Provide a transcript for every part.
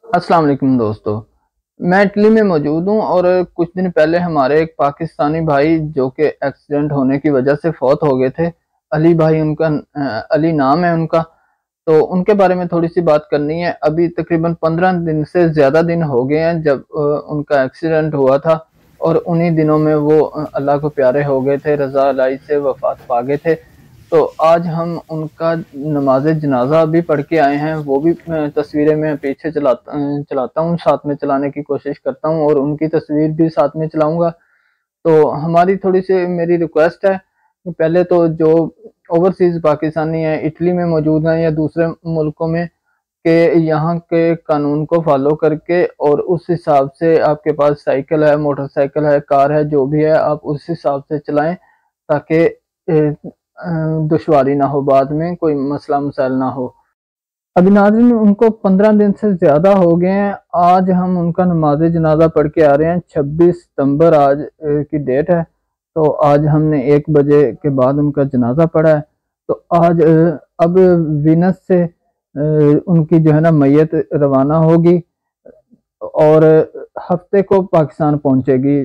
السلام علیکم دوستو، میں اٹلی میں موجود ہوں اور کچھ دن پہلے ہمارے ایک پاکستانی بھائی جو کہ ایکسیڈنٹ ہونے کی وجہ سے فوت ہو گئے تھے۔ علی بھائی ان کا، علی نام ہے ان کا، تو ان کے بارے میں تھوڑی سی بات کرنی ہے۔ ابھی تقریباً 15 دن سے زیادہ دن ہو گئے ہیں جب ان کا ایکسیڈنٹ ہوا تھا، اور انہی دنوں میں وہ اللہ کو پیارے ہو گئے تھے، رضا الہی سے وفات پا گئے تھے۔ تو آج ہم ان کا نماز جنازہ بھی پڑھ کے آئے ہیں، وہ بھی تصویریں میں پیچھے چلاتا ہوں، ساتھ میں چلانے کی کوشش کرتا ہوں، اور ان کی تصویر بھی ساتھ میں چلاؤں گا۔ تو ہماری تھوڑی سی میری ریکویسٹ ہے کہ پہلے تو جو اوورسیز پاکستانی ہیں، اٹلی میں موجود ہیں یا دوسرے ملکوں میں، کہ یہاں کے قانون کو فالو کر کے اور اس حساب سے آپ کے پاس سائیکل ہے، موٹر سائیکل ہے، کار ہے، جو بھی ہے آپ اس حساب سے چلائیں، تاکہ دشواری نہ ہو، بعد میں کوئی مسئلہ مسائل نہ ہو۔ ابھی ناظرین ان کو 15 دن سے زیادہ ہو گئے ہیں۔ آج ہم ان کا نماز جنازہ پڑھ کے آ رہے ہیں، 26 ستمبر آج کی ڈیٹ ہے۔ تو آج ہم نے 1 بجے کے بعد ان کا جنازہ پڑھا ہے۔ تو آج اب وینس سے ان کی جو ہے نا میت روانہ ہوگی، اور ہفتے کو پاکستان پہنچے گی۔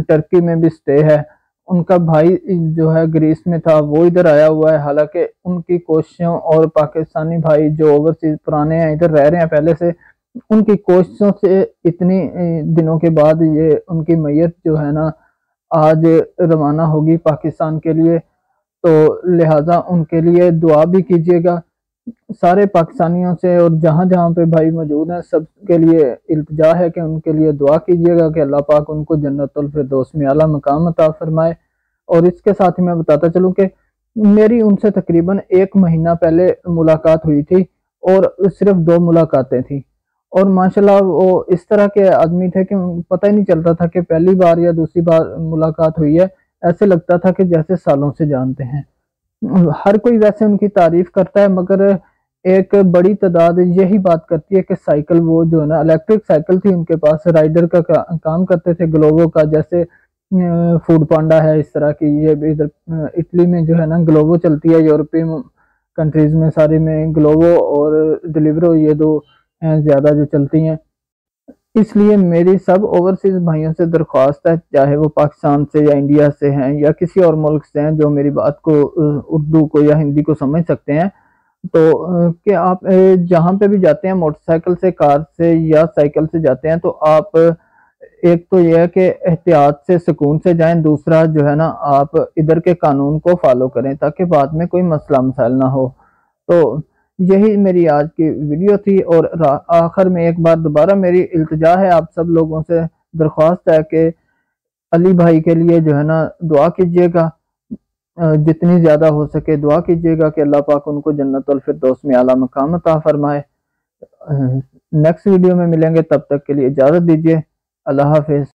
ٹرکی میں بھی سٹے ہے۔ ان کا بھائی جو ہے گریس میں تھا، وہ ادھر آیا ہوا ہے، حالانکہ ان کی کوششوں اور پاکستانی بھائی جو اوورسیز پرانے ہیں، ادھر رہ رہے ہیں پہلے سے، ان کی کوششوں سے اتنی دنوں کے بعد یہ ان کی میت جو ہے نا آج روانہ ہوگی پاکستان کے لیے۔ تو لہٰذا ان کے لیے دعا بھی کیجیے گا سارے پاکستانیوں سے، اور جہاں جہاں پہ بھائی موجود ہیں سب کے لیے التجا ہے کہ ان کے لیے دعا کیجیے گا کہ اللہ پاک ان کو جنت الفردوس میں اعلیٰ مقام عطا فرمائے۔ اور اس کے ساتھ ہی میں بتاتا چلوں کہ میری ان سے تقریباً 1 مہینہ پہلے ملاقات ہوئی تھی، اور صرف 2 ملاقاتیں تھیں، اور ماشاءاللہ وہ اس طرح کے آدمی تھے کہ پتہ ہی نہیں چلتا تھا کہ پہلی بار یا دوسری بار ملاقات ہوئی ہے۔ ایسے لگتا تھا کہ جیسے سالوں سے جانتے ہیں۔ ہر کوئی ویسے ان کی تعریف کرتا ہے، مگر ایک بڑی تعداد یہی بات کرتی ہے کہ سائیکل، وہ جو ہے نا الیکٹرک سائیکل تھی ان کے پاس، رائڈر کا کام کرتے تھے، گلوبو کا، جیسے فوڈ پانڈا ہے اس طرح کی۔ یہ بھی ادھر اٹلی میں جو ہے نا گلوبو چلتی ہے، یورپین کنٹریز میں سارے میں گلوبو اور ڈیلیورو، یہ 2 ہیں زیادہ جو چلتی ہیں۔ اس لیے میری سب اوورسیز بھائیوں سے درخواست ہے، چاہے وہ پاکستان سے یا انڈیا سے ہیں یا کسی اور ملک سے ہیں جو میری بات کو اردو کو یا ہندی کو سمجھ سکتے ہیں، تو کہ آپ جہاں پہ بھی جاتے ہیں، موٹر سائیکل سے، کار سے یا سائیکل سے جاتے ہیں، تو آپ ایک تو یہ ہے کہ احتیاط سے، سکون سے جائیں، دوسرا جو ہے نا آپ ادھر کے قانون کو فالو کریں تاکہ بعد میں کوئی مسئلہ مسائل نہ ہو۔ تو یہی میری آج کی ویڈیو تھی، اور آخر میں ایک بار دوبارہ میری التجا ہے، آپ سب لوگوں سے درخواست ہے کہ علی بھائی کے لیے جو ہے نا دعا کیجیے گا، جتنی زیادہ ہو سکے دعا کیجیے گا کہ اللہ پاک ان کو جنت الفردوس میں اعلیٰ مقام عطا فرمائے۔ نیکسٹ ویڈیو میں ملیں گے، تب تک کے لیے اجازت دیجیے۔ اللہ حافظ۔